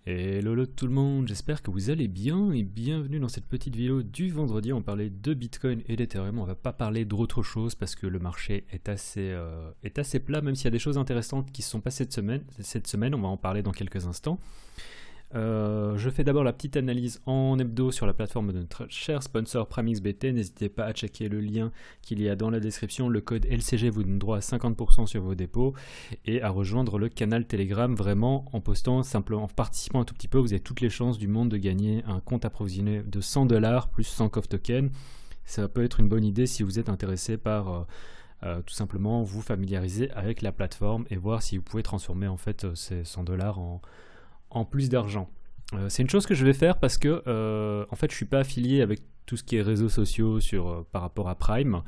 Hello tout le monde, j'espère que vous allez bien et bienvenue dans cette petite vidéo du vendredi. On parlait de Bitcoin et d'Ethereum, on va pas parler d'autre chose parce que le marché est assez plat, même s'il y a des choses intéressantes qui se sont passées cette semaine, on va en parler dans quelques instants. Je fais d'abord la petite analyse en hebdo sur la plateforme de notre cher sponsor PrimeXBT. N'hésitez pas à checker le lien qu'il y a dans la description. Le code LCG vous donne droit à 50% sur vos dépôts et à rejoindre le canal Telegram. Vraiment, en postant simplement, en participant un tout petit peu, vous avez toutes les chances du monde de gagner un compte approvisionné de $100 plus 100 COF tokens. Ça peut être une bonne idée si vous êtes intéressé par tout simplement vous familiariser avec la plateforme et voir si vous pouvez transformer en fait ces $100 en plus d'argent. C'est une chose que je vais faire parce que en fait je suis pas affilié avec tout ce qui est réseaux sociaux par rapport à Prime.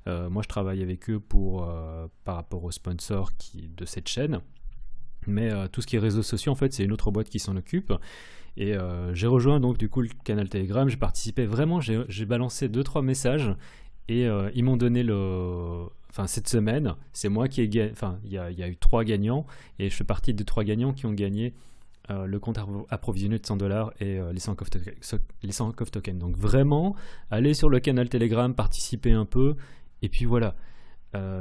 Moi je travaille avec eux par rapport aux sponsors de cette chaîne, mais tout ce qui est réseaux sociaux en fait c'est une autre boîte qui s'en occupe. Et j'ai rejoint donc du coup le canal Telegram, j'ai participé vraiment, j'ai balancé 2-3 messages et ils m'ont donné cette semaine, c'est moi qui ai gagné, il y a eu 3 gagnants et je fais partie des 3 gagnants qui ont gagné le compte approvisionné de $100 et les 100 COF tokens. Donc vraiment, allez sur le canal Telegram, participez un peu, et puis voilà.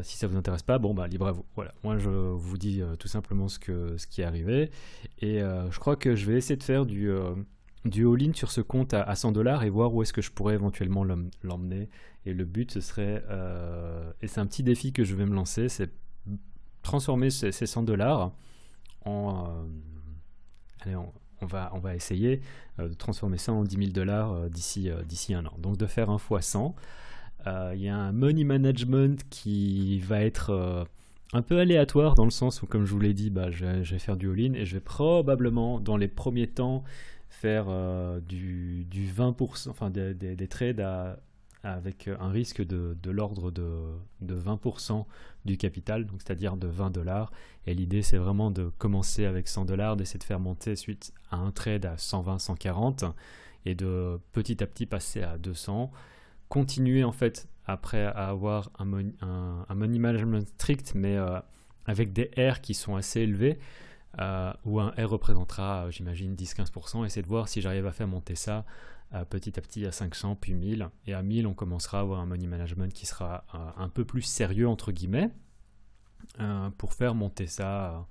Si ça vous intéresse pas, libre à vous. Voilà, moi je vous dis tout simplement ce qui est arrivé, et je crois que je vais essayer de faire du all-in sur ce compte à $100 et voir où est-ce que je pourrais éventuellement l'emmener. Et le but, ce serait, et c'est un petit défi que je vais me lancer, c'est transformer ces $100 en... Allez, on va essayer de transformer ça en $10 000 d'ici un an. Donc de faire 1 fois 100. Il y a un money management qui va être un peu aléatoire dans le sens où, comme je vous l'ai dit, je vais faire du all-in et je vais probablement, dans les premiers temps, faire du 20%, enfin des trades avec un risque de l'ordre de 20% du capital, donc c'est-à-dire de $20. Et l'idée, c'est vraiment de commencer avec $100, d'essayer de faire monter suite à un trade à 120, 140 et de petit à petit passer à 200. Continuer en fait après à avoir un money management strict, mais avec des R qui sont assez élevés, où un R représentera, j'imagine, 10-15%. Essayer de voir si j'arrive à faire monter ça petit à petit à 500, puis 1000. Et à 1000, on commencera à avoir un money management qui sera un peu plus sérieux, entre guillemets, pour faire monter ça.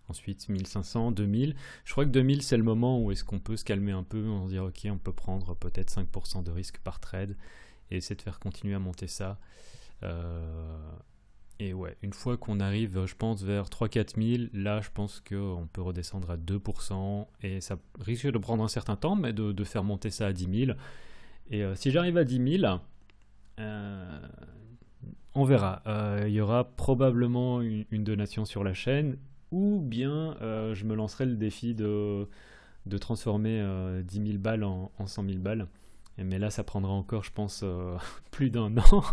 Ensuite, 1500, 2000. Je crois que 2000, c'est le moment où est-ce qu'on peut se calmer un peu, on se dire, ok, on peut prendre peut-être 5% de risque par trade et essayer de faire continuer à monter ça. Et ouais, une fois qu'on arrive, je pense, vers 3-4 000, là, je pense qu'on peut redescendre à 2%, et ça risque de prendre un certain temps, mais de faire monter ça à 10 000. Et si j'arrive à 10 000, on verra. Il y aura probablement une donation sur la chaîne, ou bien je me lancerai le défi de transformer 10 000 balles en 100 000 balles. Mais là, ça prendra encore, je pense, plus d'1 an.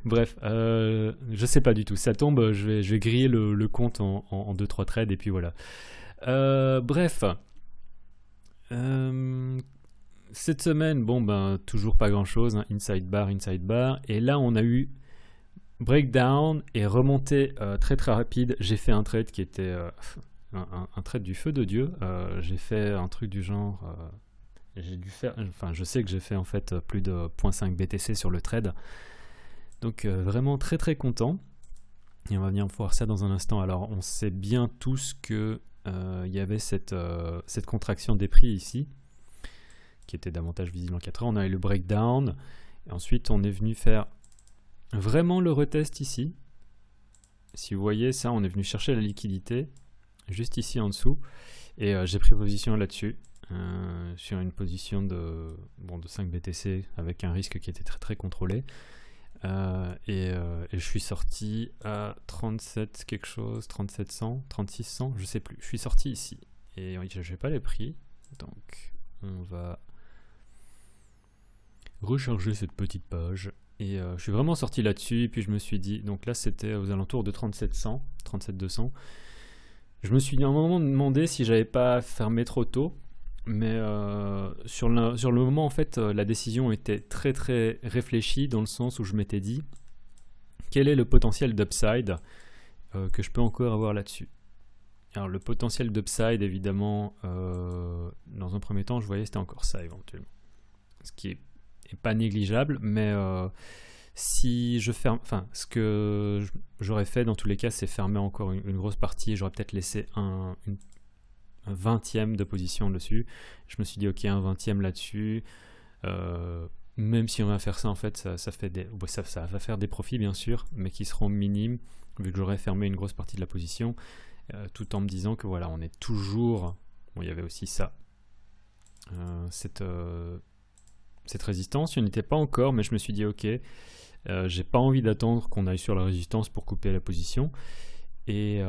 Bref, je sais pas du tout. Ça tombe, je vais griller le compte en 2-3 trades et puis voilà. Bref. Cette semaine, toujours pas grand chose, hein. Inside bar. Et là, on a eu breakdown et remontée très très rapide. J'ai fait un trade qui était un trade du feu de Dieu. J'ai fait un truc du genre... je sais que j'ai fait en fait plus de 0.5 BTC sur le trade. Donc vraiment très très content. Et on va venir voir ça dans un instant. Alors on sait bien tous que y avait cette contraction des prix ici, qui était davantage visible en 4 heures. On a eu le breakdown. Et ensuite on est venu faire vraiment le retest ici. Si vous voyez ça, on est venu chercher la liquidité juste ici en dessous. Et j'ai pris position là-dessus. Sur une position de 5 BTC avec un risque qui était très très contrôlé. Et je suis sorti à 37 quelque chose, 3700, 3600, je sais plus. Je suis sorti ici et je n'ai pas les prix, donc on va recharger cette petite page. Et je suis vraiment sorti là-dessus, et puis je me suis dit, donc là c'était aux alentours de 3700, 37200. Je me suis à un moment demandé si j'avais pas fermé trop tôt. Mais sur le moment, en fait, la décision était très très réfléchie, dans le sens où je m'étais dit quel est le potentiel d'upside que je peux encore avoir là-dessus. Alors le potentiel d'upside, évidemment, dans un premier temps, je voyais c'était encore ça éventuellement. Ce qui est pas négligeable, mais si je ferme, enfin, ce que j'aurais fait dans tous les cas, c'est fermer encore une grosse partie et j'aurais peut-être laissé un 20e de position dessus. Je me suis dit, ok, un 20e là-dessus. Même si on va faire ça, en fait, ça va faire des profits, bien sûr, mais qui seront minimes, vu que j'aurais fermé une grosse partie de la position, tout en me disant que voilà, on est toujours... Bon, il y avait aussi ça. Cette résistance, il n'y en était pas encore, mais je me suis dit, ok, j'ai pas envie d'attendre qu'on aille sur la résistance pour couper la position. Et...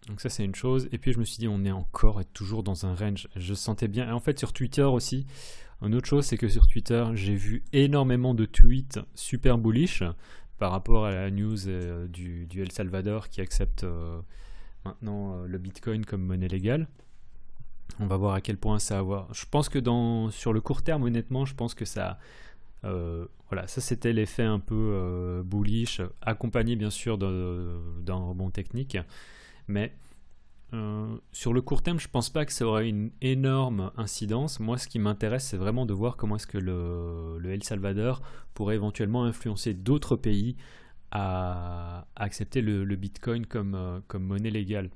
donc ça c'est une chose, et puis je me suis dit on est encore et toujours dans un range, je sentais bien, et en fait sur Twitter aussi, une autre chose c'est que sur Twitter j'ai vu énormément de tweets super bullish par rapport à la news du El Salvador qui accepte maintenant le Bitcoin comme monnaie légale. On va voir à quel point ça va avoir, je pense que sur le court terme honnêtement je pense que ça... voilà, ça c'était l'effet un peu bullish, accompagné bien sûr d'un rebond technique. Mais sur le court terme, je pense pas que ça aurait une énorme incidence. Moi, ce qui m'intéresse, c'est vraiment de voir comment est-ce que le El Salvador pourrait éventuellement influencer d'autres pays à accepter le Bitcoin comme monnaie légale.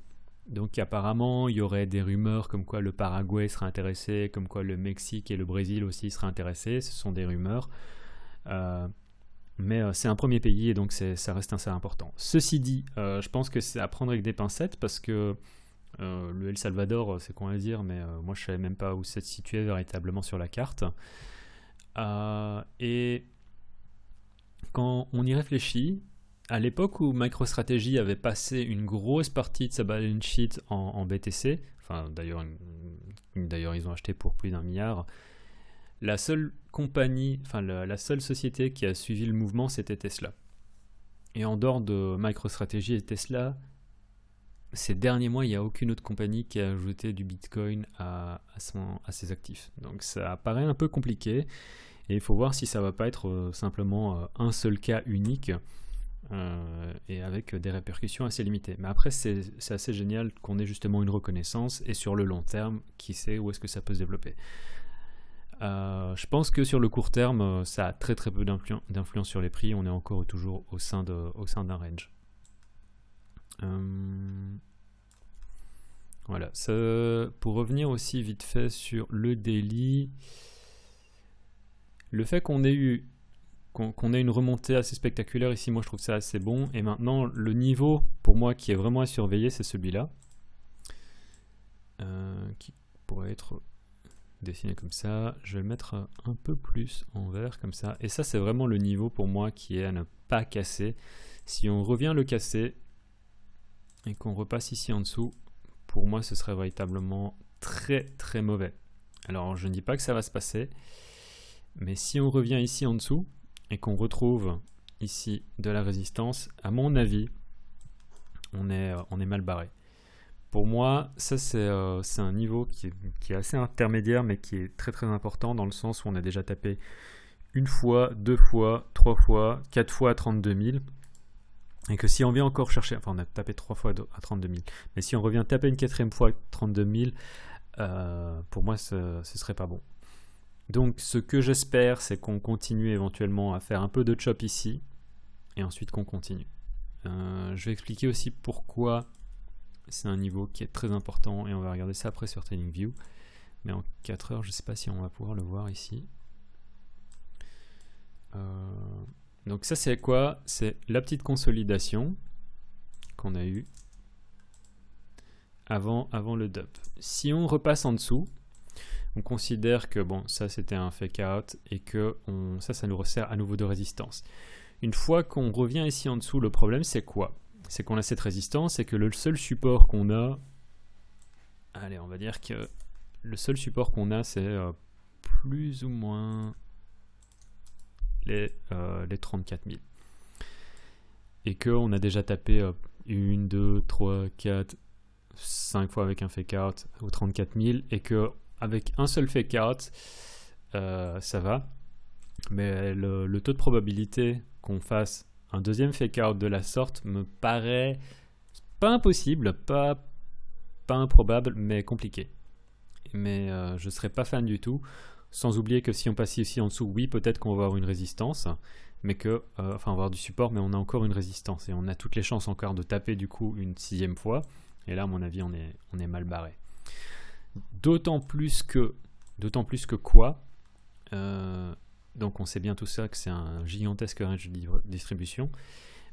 Donc apparemment, il y aurait des rumeurs comme quoi le Paraguay serait intéressé, comme quoi le Mexique et le Brésil aussi seraient intéressés. Ce sont des rumeurs. Mais c'est un premier pays et donc ça reste assez important. Ceci dit, je pense que c'est à prendre avec des pincettes parce que le El Salvador, c'est qu'on va dire, mais moi je ne savais même pas où c'est situé véritablement sur la carte. Et quand on y réfléchit, à l'époque où MicroStrategy avait passé une grosse partie de sa balance sheet en BTC, enfin d'ailleurs ils ont acheté pour plus d'1 milliard, la seule compagnie, enfin la seule société qui a suivi le mouvement, c'était Tesla. Et en dehors de MicroStrategy et Tesla, ces derniers mois, il n'y a aucune autre compagnie qui a ajouté du Bitcoin à ses actifs. Donc ça paraît un peu compliqué et il faut voir si ça ne va pas être simplement un seul cas unique et avec des répercussions assez limitées. Mais après, c'est assez génial qu'on ait justement une reconnaissance et sur le long terme, qui sait où est-ce que ça peut se développer. Je pense que sur le court terme, ça a très très peu d'influence sur les prix. On est encore toujours au sein d'un range. Voilà. Pour revenir aussi vite fait sur le daily, le fait qu'on ait une remontée assez spectaculaire ici, moi je trouve ça assez bon. Et maintenant, le niveau pour moi qui est vraiment à surveiller, c'est celui-là, qui pourrait être dessiné comme ça. Je vais le mettre un peu plus en vert comme ça, et ça c'est vraiment le niveau pour moi qui est à ne pas casser. Si on revient le casser et qu'on repasse ici en dessous, pour moi ce serait véritablement très très mauvais. Alors je ne dis pas que ça va se passer, mais si on revient ici en dessous et qu'on retrouve ici de la résistance, à mon avis on est mal barré. Pour moi, ça c'est un niveau qui est assez intermédiaire, mais qui est très très important dans le sens où on a déjà tapé une fois, 2 fois, 3 fois, 4 fois à 32 000. Et que si on vient encore chercher, enfin on a tapé 3 fois à 32 000, mais si on revient taper une 4e fois à 32 000, pour moi ce serait pas bon. Donc ce que j'espère, c'est qu'on continue éventuellement à faire un peu de chop ici, et ensuite qu'on continue. Je vais expliquer aussi pourquoi c'est un niveau qui est très important, et on va regarder ça après sur TradingView. Mais en 4 heures, je ne sais pas si on va pouvoir le voir ici. Donc ça c'est quoi? C'est la petite consolidation qu'on a eue avant le dump. Si on repasse en dessous, on considère que bon, ça c'était un fake out et que ça nous resserre à nouveau de résistance. Une fois qu'on revient ici en dessous, le problème c'est quoi? C'est qu'on a cette résistance et que le seul support qu'on a, allez, on va dire que le seul support qu'on a, c'est plus ou moins les 34 000. Et qu'on a déjà tapé 1, 2, 3, 4, 5 fois avec un fake out aux 34 000 et qu'avec un seul fake out, ça va. Mais le taux de probabilité qu'on fasse un deuxième fake out de la sorte me paraît pas impossible, pas improbable, mais compliqué. Mais je serais pas fan du tout. Sans oublier que si on passe ici en dessous, oui, peut-être qu'on va avoir une résistance, mais que, enfin, on va avoir du support, mais on a encore une résistance et on a toutes les chances encore de taper du coup une 6e fois. Et là, à mon avis, on est mal barré. D'autant plus que quoi donc on sait bien tout ça que c'est un gigantesque range de distribution.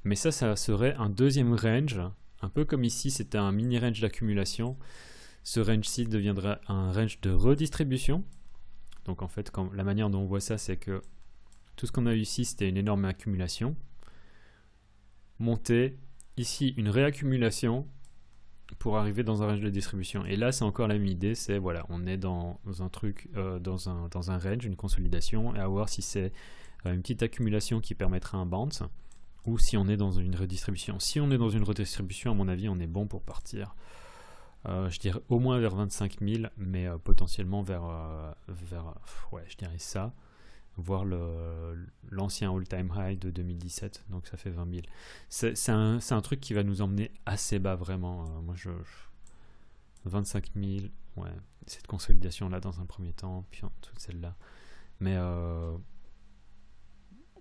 Mais ça serait un deuxième range, un peu comme ici c'était un mini range d'accumulation. Ce range-ci deviendra un range de redistribution. Donc en fait, la manière dont on voit ça, c'est que tout ce qu'on a eu ici, c'était une énorme accumulation. Montée, ici une réaccumulation pour arriver dans un range de distribution. Et là, c'est encore la même idée, c'est voilà, on est dans un truc, dans un range, une consolidation, et à voir si c'est une petite accumulation qui permettra un bounce, ou si on est dans une redistribution. Si on est dans une redistribution, à mon avis, on est bon pour partir. Je dirais au moins vers 25 000, mais potentiellement vers ouais, je dirais ça, voir l'ancien all-time high de 2017, donc ça fait 20 000. C'est un truc qui va nous emmener assez bas, vraiment. Moi, 25 000, ouais, cette consolidation-là dans un premier temps, puis toute celle-là. Mais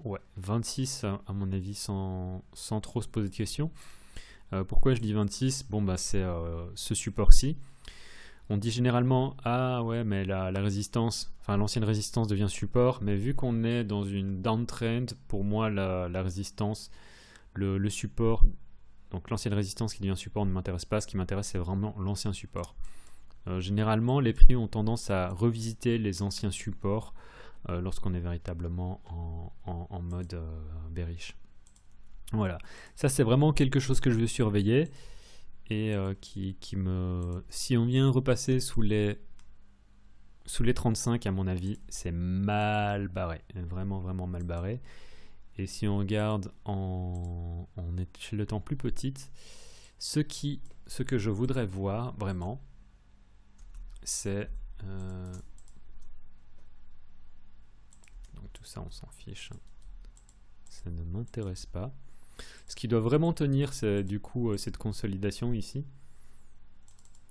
ouais, 26, à mon avis, sans trop se poser de questions. Pourquoi je dis 26? Bon, bah, c'est ce support-ci. On dit généralement, ah ouais, mais la résistance, enfin l'ancienne résistance devient support, mais vu qu'on est dans une downtrend, pour moi, la résistance, le support, donc l'ancienne résistance qui devient support ne m'intéresse pas. Ce qui m'intéresse, c'est vraiment l'ancien support. Généralement, les prix ont tendance à revisiter les anciens supports lorsqu'on est véritablement en mode bearish. Voilà, ça c'est vraiment quelque chose que je veux surveiller et qui me... Si on vient repasser sous les 35, à mon avis, c'est mal barré, vraiment vraiment mal barré. Et si on regarde en échelle de temps plus petite, ce que je voudrais voir vraiment, c'est... donc tout ça on s'en fiche, ça ne m'intéresse pas. Ce qui doit vraiment tenir, c'est du coup cette consolidation ici.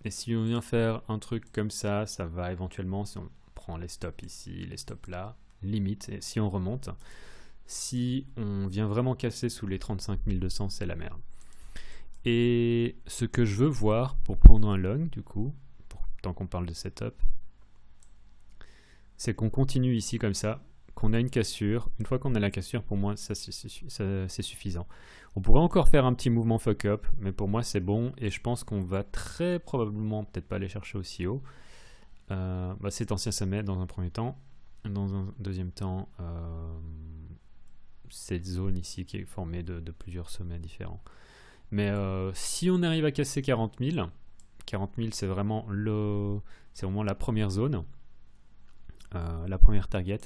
Et si on vient faire un truc comme ça, ça va éventuellement, si on prend les stops ici, les stops là, limite, et si on remonte, si on vient vraiment casser sous les 35 200, c'est la merde. Et ce que je veux voir pour prendre un long, du coup, tant qu'on parle de setup, c'est qu'on continue ici comme ça, qu'on a une cassure. Une fois qu'on a la cassure, pour moi, ça c'est suffisant. On pourrait encore faire un petit mouvement fuck up, mais pour moi c'est bon, et je pense qu'on va très probablement peut-être pas aller chercher aussi haut. Cet ancien sommet dans un premier temps. Dans un deuxième temps, cette zone ici qui est formée de plusieurs sommets différents. Mais si on arrive à casser 40 000, c'est vraiment la première zone, la première target.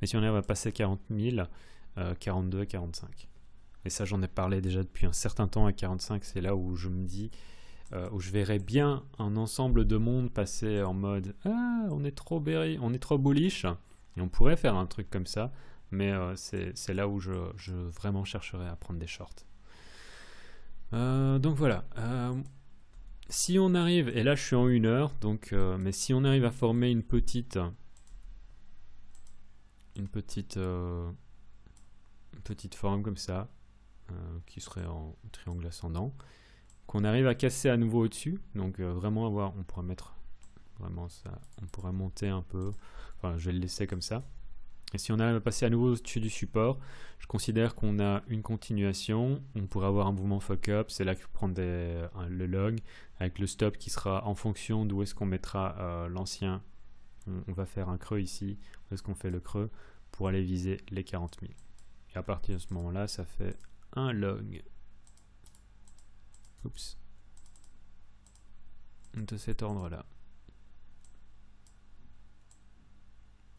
Mais si on arrive à passer 40 000, 42, 45. Et ça, j'en ai parlé déjà depuis un certain temps. À 45, c'est là où je me dis, où je verrais bien un ensemble de monde passer en mode « Ah, on est trop bullish ». Et on pourrait faire un truc comme ça. Mais c'est là où je vraiment chercherais à prendre des shorts. Donc voilà. Si on arrive, et là je suis en 1 heure, donc, mais si on arrive à former une petite forme comme ça, qui serait en triangle ascendant, qu'on arrive à casser à nouveau au-dessus, donc vraiment on pourrait mettre vraiment ça, on pourrait monter un peu, enfin je vais le laisser comme ça, et si on arrive à passer à nouveau au-dessus du support, je considère qu'on a une continuation, on pourrait avoir un mouvement fuck up, c'est là que prend le log, avec le stop qui sera en fonction d'où est-ce qu'on mettra l'ancien. On va faire un creux ici, où est-ce qu'on fait le creux pour aller viser les 40 000. Et à partir de ce moment-là, ça fait un log. Oups. De cet ordre-là.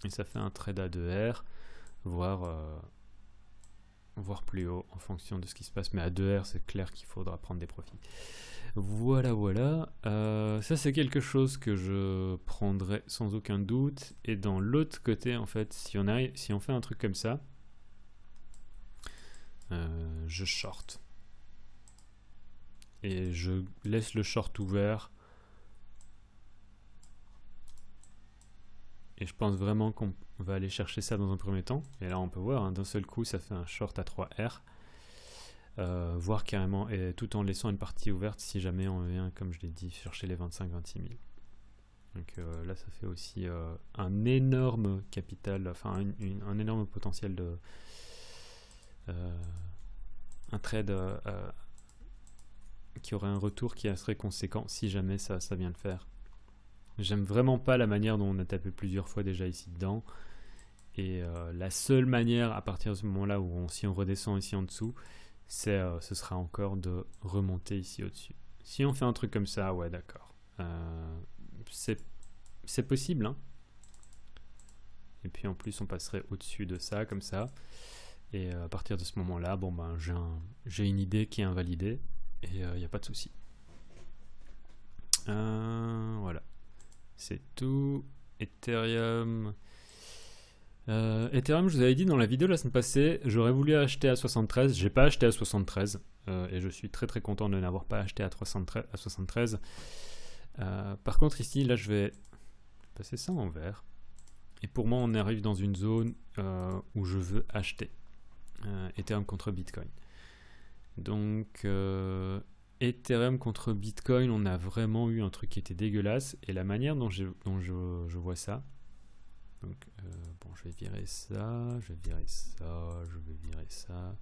Et ça fait un trade à 2R, voire plus haut en fonction de ce qui se passe. Mais à 2R, c'est clair qu'il faudra prendre des profits. Voilà. Ça, c'est quelque chose que je prendrai sans aucun doute. Et dans l'autre côté, en fait, si on fait un truc comme ça, je short. et je laisse le short ouvert. Et je pense vraiment qu'on va aller chercher ça dans un premier temps. Et là, on peut voir, hein, d'un seul coup, ça fait un short à 3R. Voire carrément, et tout en laissant une partie ouverte si jamais on vient, comme je l'ai dit, chercher les 25-26 000. Donc là, ça fait aussi un énorme capital, enfin un énorme potentiel de... un trade qui aurait un retour qui serait conséquent si jamais ça vient de faire. J'aime vraiment pas la manière dont on a tapé plusieurs fois déjà ici dedans. Et la seule manière, à partir de ce moment-là, où si on redescend ici en dessous, ce sera encore de remonter ici au-dessus. Si on fait un truc comme ça, ouais, d'accord. C'est possible, hein. Et puis en plus, on passerait au-dessus de ça, comme ça. Et à partir de ce moment-là, bon ben, j'ai une idée qui est invalidée. Et il n'y a pas de souci. Voilà. C'est tout. Ethereum. Ethereum, je vous avais dit dans la vidéo la semaine passée, j'aurais voulu acheter à 73. J'ai pas acheté à 73. Et je suis très très content de n'avoir pas acheté à 73. Par contre, ici, là, je vais passer ça en vert. Et pour moi, on arrive dans une zone où je veux acheter Ethereum contre Bitcoin. Donc, Ethereum contre Bitcoin, on a vraiment eu un truc qui était dégueulasse. Et la manière dont je vois ça, donc bon, je vais virer ça, je vais virer ça, je vais virer ça.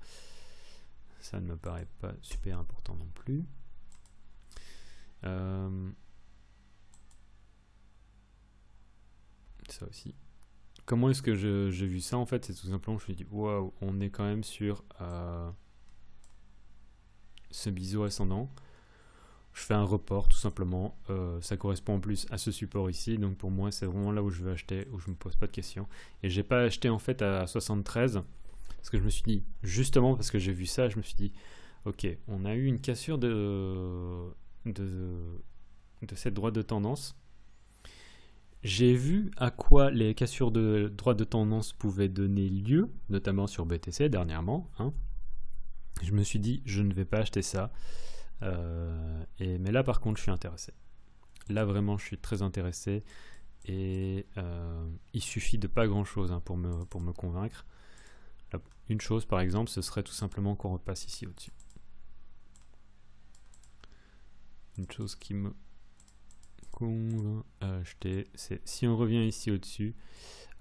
Ça ne me paraît pas super important non plus. Ça aussi. Comment est-ce que j'ai vu ça en fait? C'est tout simplement, je me suis dit, waouh, on est quand même sur ce biseau ascendant. Je fais un report tout simplement. Ça correspond en plus à ce support ici. Donc pour moi, c'est vraiment là où je veux acheter, où je me pose pas de questions. Et j'ai pas acheté en fait à 73 parce que je me suis dit, justement parce que j'ai vu ça, je me suis dit, ok, on a eu une cassure de cette droite de tendance. J'ai vu à quoi les cassures de droite de tendance pouvaient donner lieu, notamment sur BTC dernièrement. Hein. Je me suis dit, je ne vais pas acheter ça. Mais là, par contre, je suis intéressé. Là, vraiment, je suis très intéressé. Et il suffit de pas grand-chose hein, pour me convaincre. Là, une chose, par exemple, ce serait tout simplement qu'on repasse ici au-dessus. Une chose qui me convainc à acheter, c'est si on revient ici au-dessus,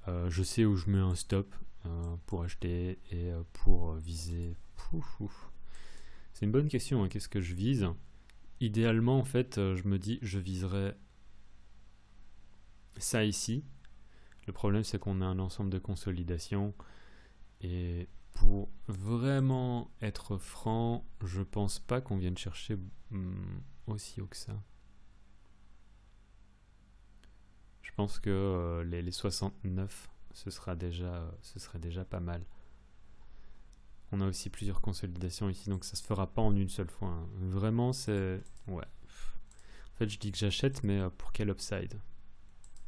je sais où je mets un stop pour acheter et pour viser. C'est une bonne question, hein. Qu'est-ce que je vise? Idéalement, en fait, je me dis, je viserais ça ici. Le problème, c'est qu'on a un ensemble de consolidation. Et pour vraiment être franc, je pense pas qu'on vienne chercher aussi haut que ça. Je pense que les 69, ce serait déjà pas mal. On a aussi plusieurs consolidations ici, donc ça se fera pas en une seule fois. Hein. Vraiment, c'est... Ouais. En fait, je dis que j'achète, mais pour quel upside?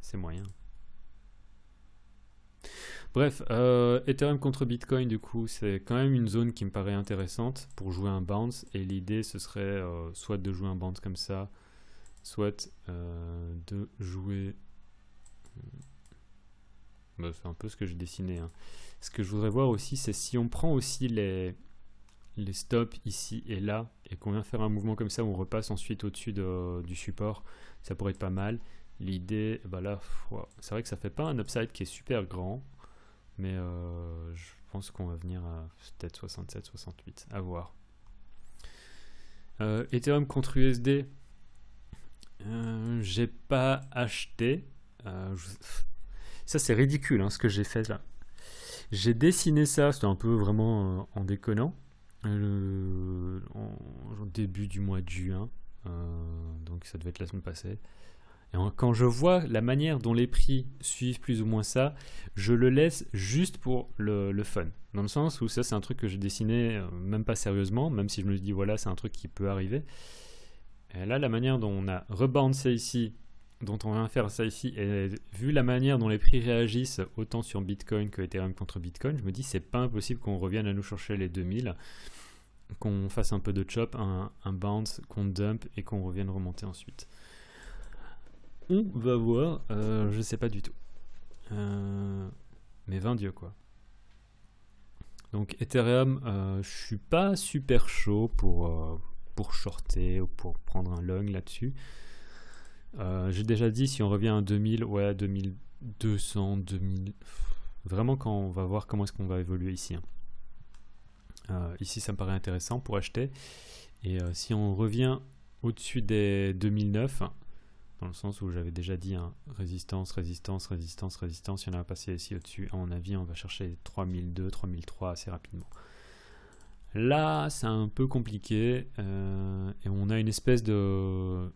C'est moyen. Bref, Ethereum contre Bitcoin, du coup, c'est quand même une zone qui me paraît intéressante pour jouer un bounce. Et l'idée, ce serait soit de jouer un bounce comme ça, soit de jouer... Bah, c'est un peu ce que j'ai dessiné. Hein. Ce que je voudrais voir aussi, c'est si on prend aussi les stops ici et là, et qu'on vient faire un mouvement comme ça où on repasse ensuite au-dessus du support, ça pourrait être pas mal. L'idée, bah là, c'est vrai que ça fait pas un upside qui est super grand, mais je pense qu'on va venir à peut-être 67, 68, à voir. Ethereum contre USD, j'ai pas acheté. Ça c'est ridicule hein, ce que j'ai fait là. J'ai dessiné ça, c'était un peu vraiment en déconnant, en début du mois de juin, donc ça devait être la semaine passée. Et quand je vois la manière dont les prix suivent plus ou moins ça, je le laisse juste pour le fun. Dans le sens où ça c'est un truc que j'ai dessiné même pas sérieusement, même si je me dis voilà c'est un truc qui peut arriver. Et là la manière dont on a rebouncé ici, dont on vient faire ça ici, et vu la manière dont les prix réagissent autant sur Bitcoin que Ethereum contre Bitcoin, je me dis c'est pas impossible qu'on revienne à nous chercher les 2000. qu'on fasse un peu de chop, un bounce, qu'on dump et qu'on revienne remonter ensuite. On va voir, je sais pas du tout. Mais 20 dieux quoi. Donc Ethereum, je suis pas super chaud pour shorter ou pour prendre un long là-dessus. J'ai déjà dit, si on revient à 2000, ouais, 2200, 2000... Vraiment, quand on va voir comment est-ce qu'on va évoluer ici. Ici, ça me paraît intéressant pour acheter. Et si on revient au-dessus des 2009, dans le sens où j'avais déjà dit résistance, résistance, résistance, résistance, si on a passé ici au-dessus, à mon avis, on va chercher 3002, 3003 assez rapidement. Là, c'est un peu compliqué et on a une espèce de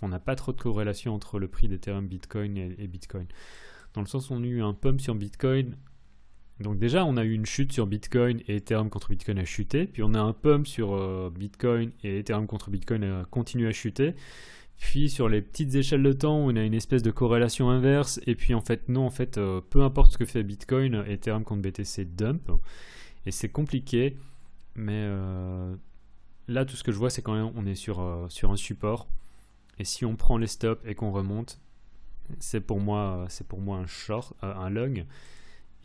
on n'a pas trop de corrélation entre le prix d'Ethereum, Bitcoin et Bitcoin. Dans le sens où on a eu un pump sur Bitcoin. Donc déjà, on a eu une chute sur Bitcoin et Ethereum contre Bitcoin a chuté. Puis on a un pump sur Bitcoin et Ethereum contre Bitcoin a continué à chuter. Puis sur les petites échelles de temps, on a une espèce de corrélation inverse. Et puis en fait, non, en fait, peu importe ce que fait Bitcoin, Ethereum contre BTC dump. Et c'est compliqué. Mais là, tout ce que je vois, c'est quand même on est sur un support. Et si on prend les stops et qu'on remonte, c'est pour moi un short, un long.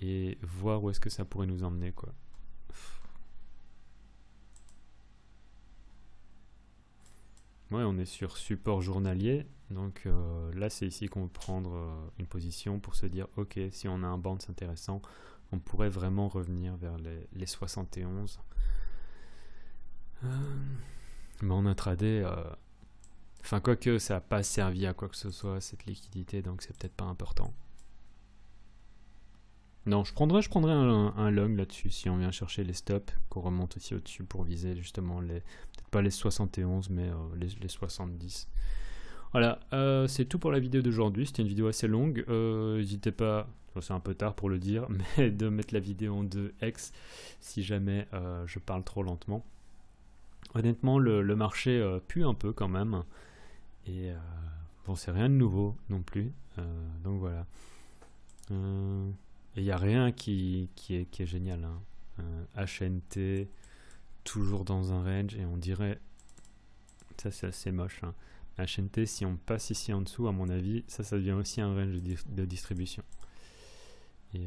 Et voir où est-ce que ça pourrait nous emmener quoi. Ouais, on est sur support journalier, donc là c'est ici qu'on va prendre une position pour se dire ok, si on a un bounce intéressant, on pourrait vraiment revenir vers les 71. Mais en intraday, enfin quoique ça n'a pas servi à quoi que ce soit cette liquidité, donc c'est peut-être pas important. Non, je prendrais un long là-dessus si on vient chercher les stops, qu'on remonte aussi au-dessus pour viser justement peut-être pas les 71 mais les 70. Voilà, c'est tout pour la vidéo d'aujourd'hui. C'était une vidéo assez longue. N'hésitez pas, c'est un peu tard pour le dire, mais de mettre la vidéo en 2x si jamais je parle trop lentement. Honnêtement, le marché pue un peu quand même. Et bon, c'est rien de nouveau non plus. Donc voilà. Et il n'y a rien qui est génial. HNT, toujours dans un range, et on dirait... Ça, c'est assez moche. HNT, si on passe ici en dessous, à mon avis, ça devient aussi un range de distribution. Et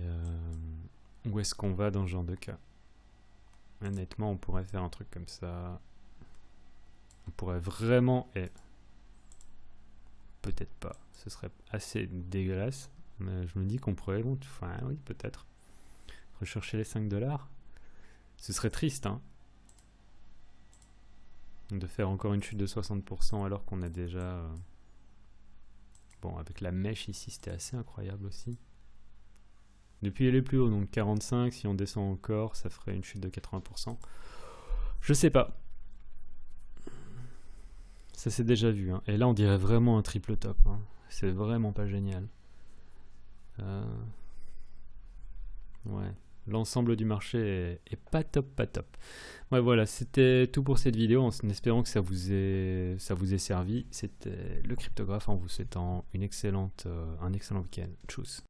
où est-ce qu'on va dans ce genre de cas? Honnêtement, on pourrait faire un truc comme ça. On pourrait vraiment... peut-être pas. Ce serait assez dégueulasse. Mais je me dis qu'on pourrait, enfin oui, peut-être, rechercher les 5$. Ce serait triste, hein, de faire encore une chute de 60% alors qu'on a déjà... Bon, avec la mèche ici, c'était assez incroyable aussi. Depuis les plus hauts, donc 45, si on descend encore, ça ferait une chute de 80%. Je sais pas. Ça s'est déjà vu, hein. Et là, on dirait vraiment un triple top. Hein. C'est vraiment pas génial. Ouais, l'ensemble du marché est pas top, pas top. Ouais, voilà, c'était tout pour cette vidéo en espérant que ça vous ait servi. C'était le cryptographe en vous souhaitant un excellent week-end. Tchuss.